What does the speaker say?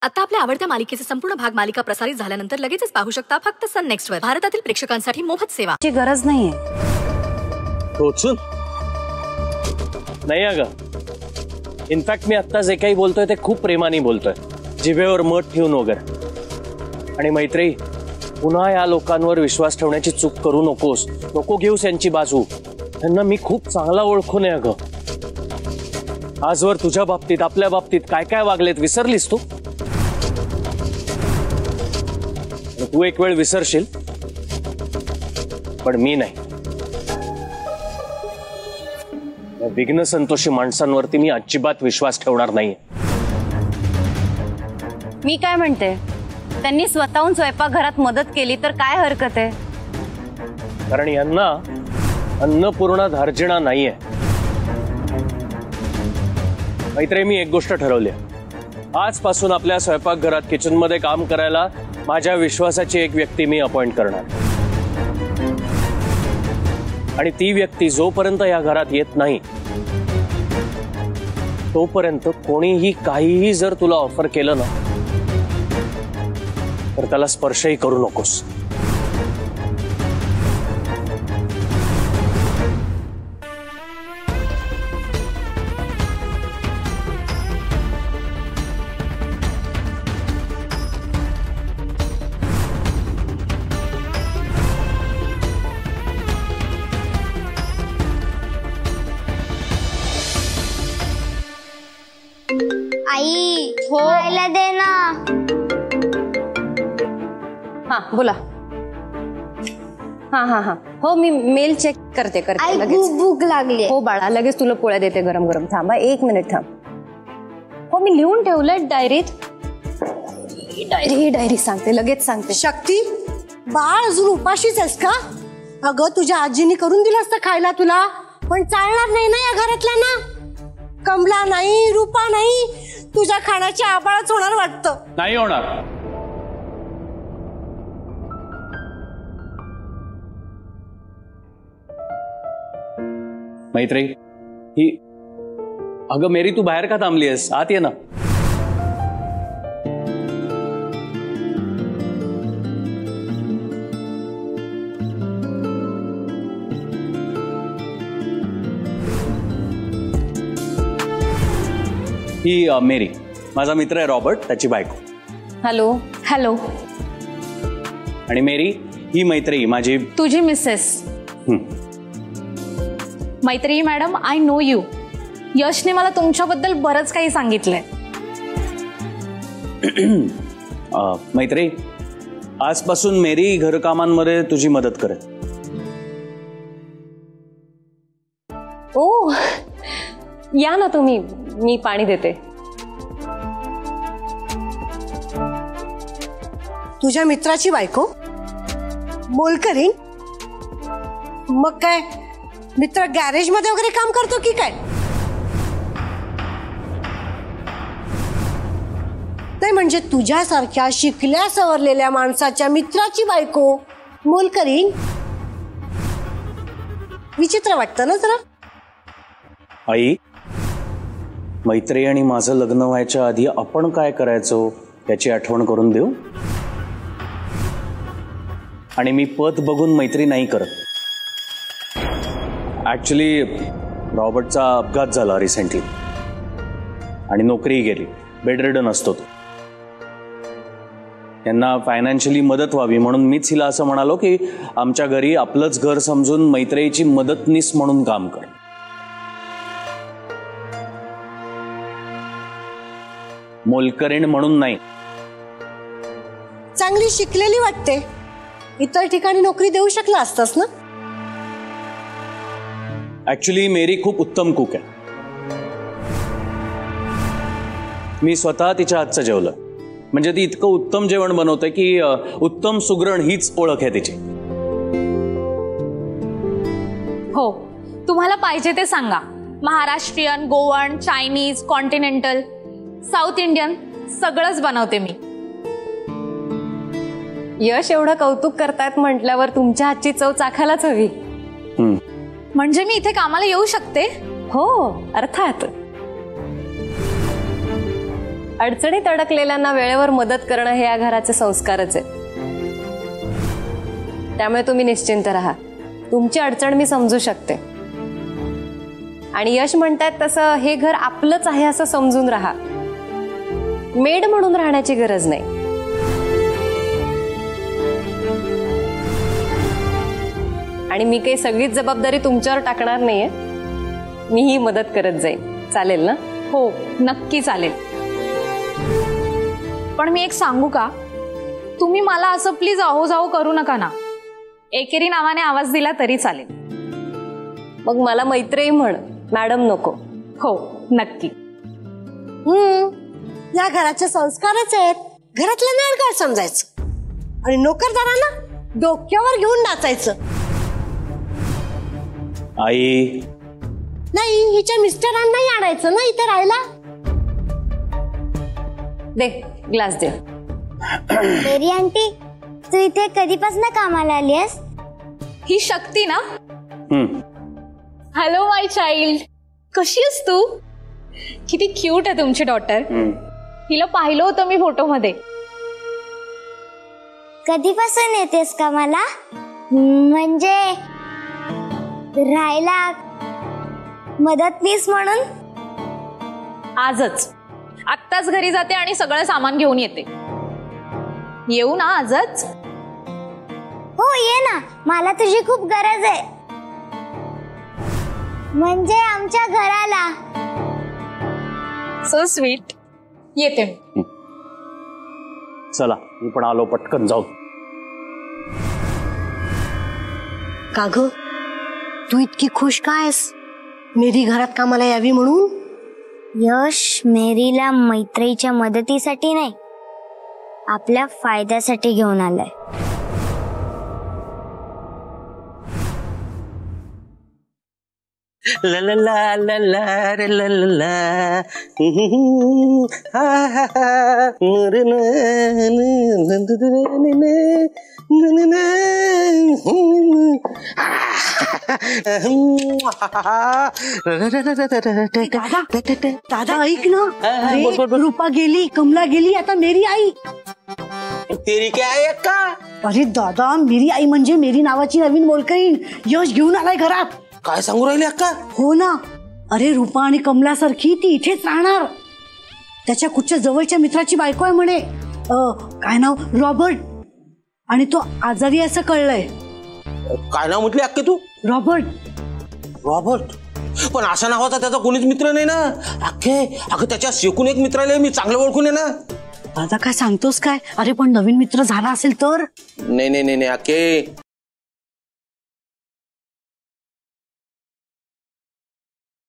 आता आपल्या आवडत्या मालिकेचे संपूर्ण भाग मालिका प्रसारित झाल्यानंतर लगेचच पाहू शकता फक्त सन नेक्स्ट वर. भारतातील प्रेक्षकांसाठी मोफत सेवा. ची गरज नाहीये. टोचून नाही अगं. इनफॅक्ट मी आता जे काही बोलतोय ते खूप प्रेमाने बोलतोय, जिभेवर मठ ठेवून वगैरे. आणि मैत्री, पुन्हा या लोकांवर विश्वास ठेवण्याची चूक करू नकोस. नको घेऊस यांची बाजू. त्यांना मी खूप चांगला ओळखून आहे अगं. आजवर तुझ्या बाबतीत, आपल्या बाबतीत काय काय वागलेत विसरलीस तू? तू एक वेळ विसरशील, पण मी नाही. विघ्न संतोषी माणसांवरती मी अजिबात विश्वास ठेवणार नाही. मी काय म्हणते, त्यांनी स्वतःहून स्वयंपाकघरात मदत केली तर काय हरकत आहे? कारण यांना अन्नपूर्णा धार्जिणा नाहीये. मैत्री, मी एक गोष्ट ठरवली. आजपासून आपल्या स्वयंपाकघरात किचनमध्ये काम करायला माझ्या विश्वासाची एक व्यक्ती मी अपॉइंट करणार. आणि ती व्यक्ती जोपर्यंत या घरात येत नाही तोपर्यंत कोणीही काहीही जर तुला ऑफर केलं ना तर त्याला स्पर्शही करू नकोस. आई खायला दे ना. हाँ बोला. हाँ हाँ हाँ हो, मी मेल चेक करते आई लगेच. भूक लागली. हो बाळा, लगेच तुला पोळ्या देते गरम गरम. थांबा एक मिनिट थांब. हो, मी लिहून ठेवलंय डायरीत. ही डायरी सांगते, लगेच सांगते. शक्ती, बाळ अजून उपाशीच आहेस का? अगं तुझ्या आजीने करून दिलं असतं खायला तुला, पण चालणार नाही ना या घरातल्या ना. कमला नाही, रूपा नाही, तुझ्या खाण्याची आबाळच होणार वाटतं. नाही होणार. मैत्री, ही अगं मेरी, तू बाहेर का थांबली आहेस? आत ये ना. ही मेरी, माझा मित्र आहे रॉबर्ट, त्याची बायको. हॅलो. हॅलो. आणि मेरी ही मैत्री, माझी तुझी मिसेस. मैत्री मॅडम, आय नो यू. यशने मला तुमच्याबद्दल बरंच काही सांगितलंय. मैत्री, आजपासून मेरी घरकामांमध्ये तुझी मदत करेल. ओ या ना तुम्ही, मी पाणी देते. तुझ्या मित्राची बायको मोलकरीण? मग काय मित्र गॅरेज मध्ये वगैरे काम करतो की काय? नाही म्हणजे तुझ्यासारख्या शिकल्या सवरलेल्या माणसाच्या मित्राची बायको मोलकरीण? विचित्र वाटतं ना जरा. आई, मैत्री आणि माझं लग्न व्हायच्या आधी आपण काय करायचो याची आठवण करून देऊ. आणि मी पद बघून मैत्री नाही करत. ऍक्च्युली रॉबर्टचा अपघात झाला रिसेंटली आणि नोकरी गेली. बेडरिडन असतो तो. यांना फायनान्शियली मदत व्हावी म्हणून मीच हिला असं म्हणालो की आमच्या घरी आपलंच घर समजून मैत्रीची मदतनीस म्हणून काम कर. मोलकरीण म्हणून नाही. चांगली शिकलेली वाटते. इतर ठिकाणी नोकरी देऊ शकला असतास ना. ऍक्च्युली मेरी खूप उत्तम कुक आहे. मी स्वतः तिच्या हातचं जेवलं. म्हणजे ती इतकं उत्तम जेवण बनवते की उत्तम सुगरण हीच ओळख आहे तिची. हो, तुम्हाला पाहिजे ते सांगा. Maharashtrian, Goan, Chinese, continental, south Indian सगळंच बनवते मी. यश एवढं कौतुक करतायत म्हटल्यावर तुमच्या हातची चव चाखायलाच हवी. म्हणजे मी इथे कामाला येऊ शकते? हो अर्थात. अडचणीत अडकलेल्यांना वेळेवर मदत करणं हे या घराचे संस्कारच आहे. त्यामुळे तुम्ही निश्चिंत राहा. तुमची अडचण मी समजू शकते. आणि यश म्हणतात तसं हे घर आपलंच आहे असं समजून राहा. मेड म्हणून राहण्याची गरज नाही. आणि मी काही सगळीच जबाबदारी तुमच्यावर टाकणार नाहीये. मीही मदत करत जाईन. चालेल ना? हो नक्की चालेल. पण मी एक सांगू का, तुम्ही मला असं प्लीज अहो जाऊ करू नका ना. एकेरी नावाने आवाज दिला तरी चालेल. मग मला मैत्रीही म्हण, मॅडम नको. हो नक्की. या घराचे संस्कारच आहेत. घरातल्या नळगाळ समजायचं आणि नोकरदारांना डोक्यावर घेऊन नाचायचं. आई नाही, हिच्या मिस्टरांनाही आणायचं ना इथे राहायला. दे ग्लास दे. मेरी आंटी, तू इथे कधीपासून कामाला आली आहेस? ही शक्ती ना. हॅलो माय चाइल्ड, कशी आहेस तू? किती क्यूट आहे तुमची डॉटर. हिला पाहिलं होतं मी फोटोमध्ये. कधीपासून येतेस का मला? म्हणजे राहायला मदतनीस म्हणून? आजच आत्ताच घरी जाते आणि सगळं सामान घेऊन येते. येऊ ना आजच? हो ये ना, मला तुझी खूप गरज आहे. म्हणजे आमच्या घराला. So sweet. येते मी. चला, मी पण आलो पटकन जाऊ. का ग, तू इतकी खुश का आहेस? मेरी घरात कामाला यावी म्हणून? यश मेरीला मैत्रीच्या मदतीसाठी नाही, आपल्या फायद्यासाठी घेऊन आलाय. ला ला ला ला ला रे ला ला ला हा हा हा रे ना दादा ऐक ना. अरे, रूपा गेली, कमला गेली, आता मेरी आई. तेरी क्या आहे अक्का? अरे दादा, मेरी आई म्हणजे मेरी नावाची नवीन मोलकरीण यश घेऊन आलाय घरात. काय सांगू राहिली अक्का? हो ना. अरे रूपा आणि कमला सारखी ती इथेच राहणार. त्याच्या कुठच्या जवळच्या मित्राची बायको आहे म्हणे. काय नाव? रॉबर्ट. आणि तो आजारी असं कळलंय. काय नाव म्हटली अक्के तू? रॉबर्ट. रॉबर्ट? पण अशा नावाचा त्याचा कोणीच मित्र नाही ना अख्खे. अगं त्याच्या शेकून एक मित्र आले, मी चांगलं ओळखून आहे ना. दादा काय सांगतोस काय? अरे पण नवीन मित्र झाला असेल तर? नाही नाही नाही अख्खे,